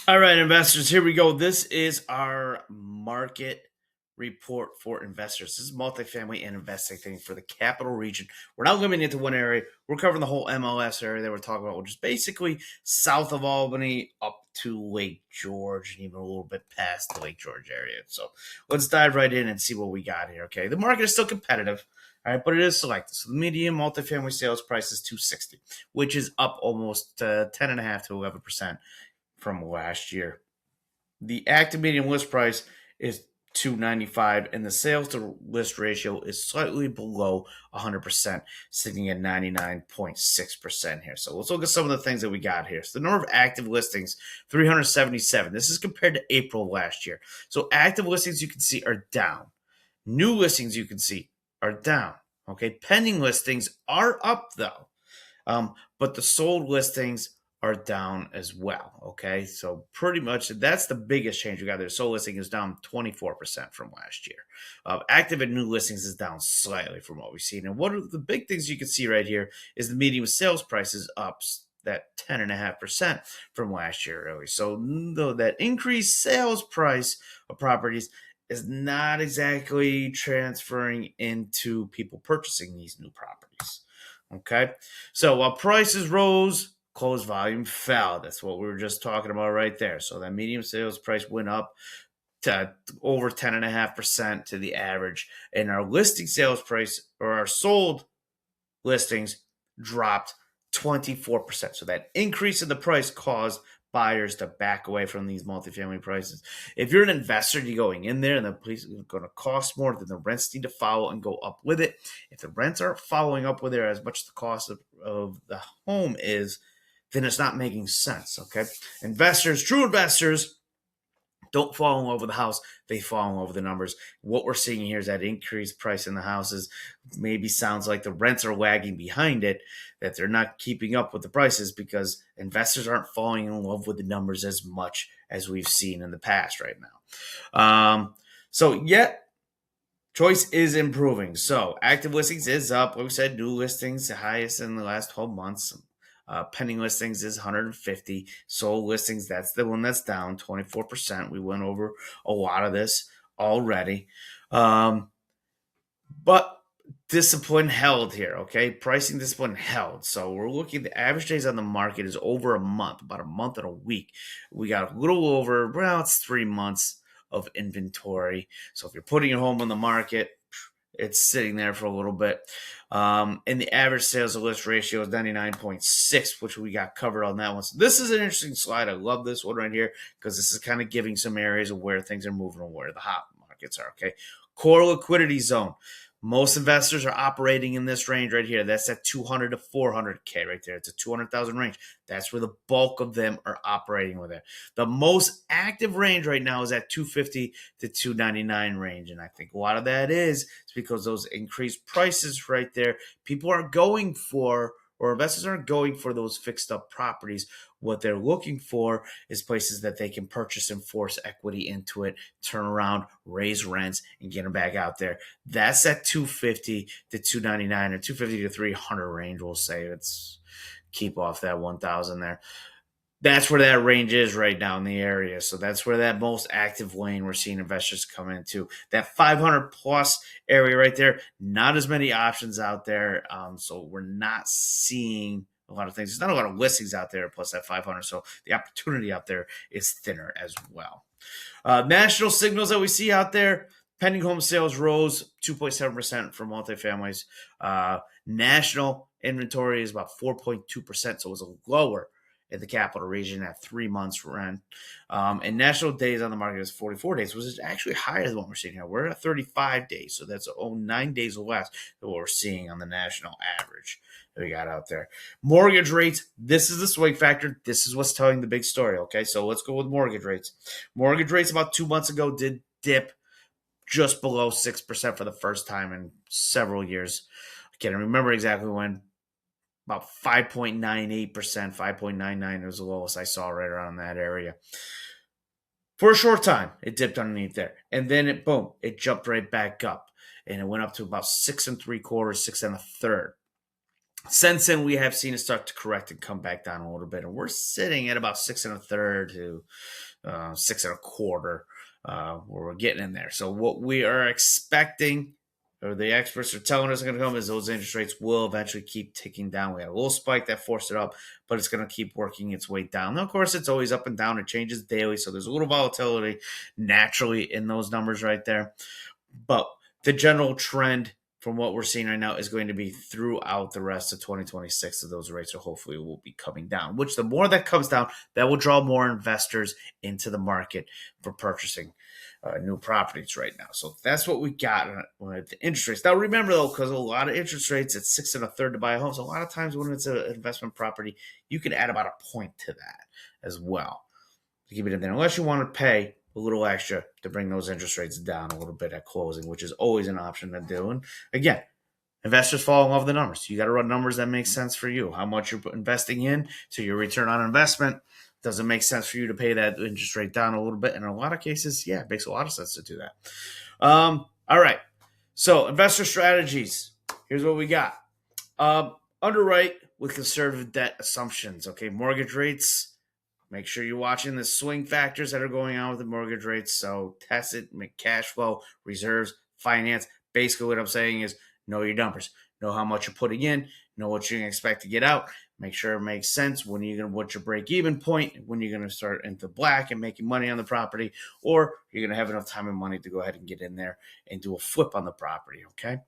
All right, investors, here we go. This is our market report for investors. This is multifamily and investing thing for the capital region. We're not limiting it to one area. We're covering the whole MLS area that we're talking about, which is basically south of Albany up to Lake George and even a little bit past the Lake George area. So let's dive right in and see what we got here. Okay, the market is still competitive. All right, but it is selective. So the median multifamily sales price is 260, which is up almost 10.5 to 11% from last year. The active median list price is 295, and the sales to list ratio is slightly below 100%, sitting at 99.6% here. So let's look at some of the things that we got here. So the number of active listings, 377. This is compared to April last year. So active listings you can see are down. New listings you can see are down. Okay, pending listings are up though, but the sold listings are down as well. Okay, so pretty much that's the biggest change we got there. Sold listing is down 24% from last year. Active and new listings is down slightly from what we've seen. And one of the big things you can see right here is the median sales price is up that 10.5% from last year, really. So though that increased sales price of properties is not exactly transferring into people purchasing these new properties. Okay, so while prices rose, closed volume fell. That's what we were just talking about right there. So that median sales price went up to over 10.5% to the average, and our listing sales price or our sold listings dropped 24%. So that increase in the price caused buyers to back away from these multifamily prices. If you're an investor, you're going in there and the place is going to cost more, then the rents need to follow and go up with it. If the rents aren't following up with it as much as the cost of the home is, then it's not making sense. Okay. Investors, true investors, don't fall in love with the house. They fall in love with the numbers. What we're seeing here is that increased price in the houses maybe sounds like the rents are lagging behind it, that they're not keeping up with the prices because investors aren't falling in love with the numbers as much as we've seen in the past right now. So yet choice is improving. So active listings is up. Like we said, new listings the highest in the last 12 months. Pending listings is 150. Sold listings, that's the one that's down 24%. We went over a lot of this already. But discipline held here, okay? Pricing discipline held. So we're looking, the average days on the market is over a month, about a month and a week. We got a little over, well, it's 3 months of inventory. So if you're putting your home on the market, it's sitting there for a little bit. And the average sales to list ratio is 99.6, which we got covered on that one. So this is an interesting slide. I love this one right here because this is kind of giving some areas of where things are moving and where the hot markets are, okay? Core liquidity zone. Most investors are operating in this range right here. That's at 200 to 400K right there. It's a 200,000 range. That's where the bulk of them are operating with it. The most active range right now is at 250 to 299 range. And I think a lot of that is because those increased prices right there, people are going for, or investors aren't going for those fixed up properties. What they're looking for is places that they can purchase and force equity into it, turn around, raise rents, and get them back out there. That's at 250 to 299 or 250 to 300 range, we'll say. It's keep off that 1,000 there. That's where that range is right now in the area. So that's where that most active lane we're seeing investors come into. That 500 plus area right there, not as many options out there. So we're not seeing a lot of things. There's not a lot of listings out there plus that 500. So the opportunity out there is thinner as well. National signals that we see out there, pending home sales rose 2.7% for multifamilies. National inventory is about 4.2%, so it was lower in the capital region at 3 months rent. And national days on the market is 44 days, which is actually higher than what we're seeing here. We're at 35 days, so that's 9 days less than what we're seeing on the national average that we got out there. Mortgage rates, this is the swing factor. This is what's telling the big story, okay? So let's go with mortgage rates. Mortgage rates about 2 months ago did dip just below 6% for the first time in several years. I can't remember exactly when. About 5.98%, 5.99 was the lowest I saw right around that area. For a short time, it dipped underneath there. And then it jumped right back up. And it went up to about 6 3/4, 6 1/3. Since then, we have seen it start to correct and come back down a little bit, and we're sitting at about 6.33 to 6.25, where we're getting in there. So what we are expecting, or the experts are telling us are going to come, is those interest rates will eventually keep ticking down. We had a little spike that forced it up, but it's going to keep working its way down. Now, of course, it's always up and down. It changes daily, so there's a little volatility naturally in those numbers right there. But the general trend from what we're seeing right now is going to be throughout the rest of 2026 that those rates are hopefully will be coming down, which the more that comes down, that will draw more investors into the market for purchasing new properties right now. So that's what we got with the interest rates. Now remember though, because a lot of interest rates at 6.33 to buy a home, so a lot of times when it's an investment property, you can add about a point to that as well to keep it in there, unless you want to pay a little extra to bring those interest rates down a little bit at closing, which is always an option to do. And again, investors fall in love with the numbers. You got to run numbers that make sense for you. How much you're investing in to your return on investment. Does it make sense for you to pay that interest rate down a little bit? In a lot of cases, yeah, it makes a lot of sense to do that. All right. So investor strategies. Here's what we got. Underwrite with conservative debt assumptions. Okay, mortgage rates. Make sure you're watching the swing factors that are going on with the mortgage rates. So test it, make cash flow, reserves, finance. Basically, what I'm saying is know your numbers. Know how much you're putting in. Know what you can expect to get out. Make sure it makes sense. When you're gonna what's your break-even point? When you're gonna start into black and making money on the property, or you're gonna have enough time and money to go ahead and get in there and do a flip on the property. Okay.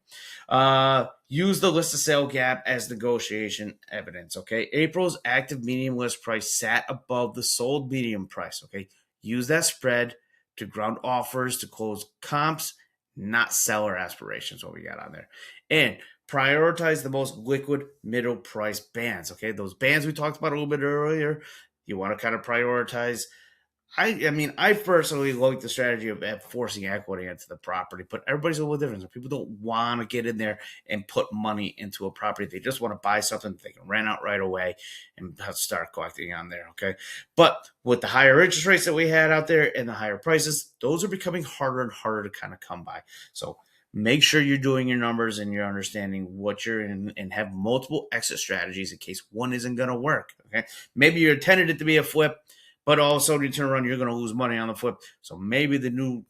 Use the list of sale gap as negotiation evidence. Okay. April's active medium list price sat above the sold medium price. Okay. Use that spread to ground offers to close comps, not seller aspirations. What we got on there, and prioritize the most liquid middle price bands. Okay, those bands we talked about a little bit earlier. You want to kind of prioritize. I mean, I personally like the strategy of forcing equity into the property, but everybody's a little different. Some people don't want to get in there and put money into a property. They just want to buy something that they can rent out right away and start collecting on there. Okay. But with the higher interest rates that we had out there and the higher prices, those are becoming harder and harder to kind of come by. So make sure you're doing your numbers and you're understanding what you're in and have multiple exit strategies in case one isn't going to work. Okay. Maybe you're intended it to be a flip, but also you turn around, you're going to lose money on the flip. So maybe the new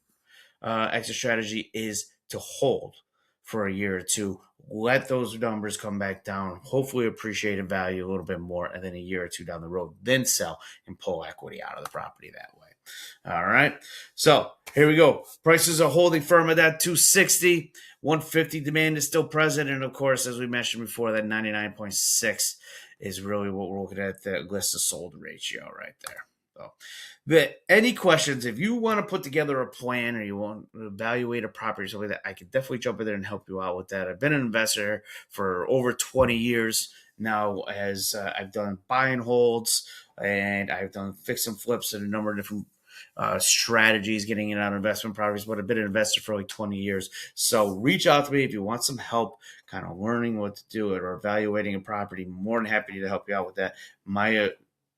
exit strategy is to hold for a year or two, let those numbers come back down, hopefully appreciate in value a little bit more, and then a year or two down the road, then sell and pull equity out of the property that way. All right. So here we go. Prices are holding firm at that 260. 150 demand is still present. And of course, as we mentioned before, that 99.6 is really what we're looking at, the list of sold ratio right there. So, any questions, if you want to put together a plan or you want to evaluate a property or something like that, I could definitely jump in there and help you out with that. I've been an investor for over 20 years now, as I've done buy and holds, and I've done fix and flips and a number of different strategies getting in on investment properties, but I've been an investor for like 20 years. So reach out to me if you want some help kind of learning what to do it or evaluating a property. More than happy to help you out with that. My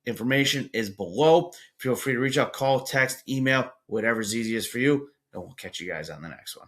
information is below. Feel free to reach out, call, text, email, whatever's easiest for you, and we'll catch you guys on the next one.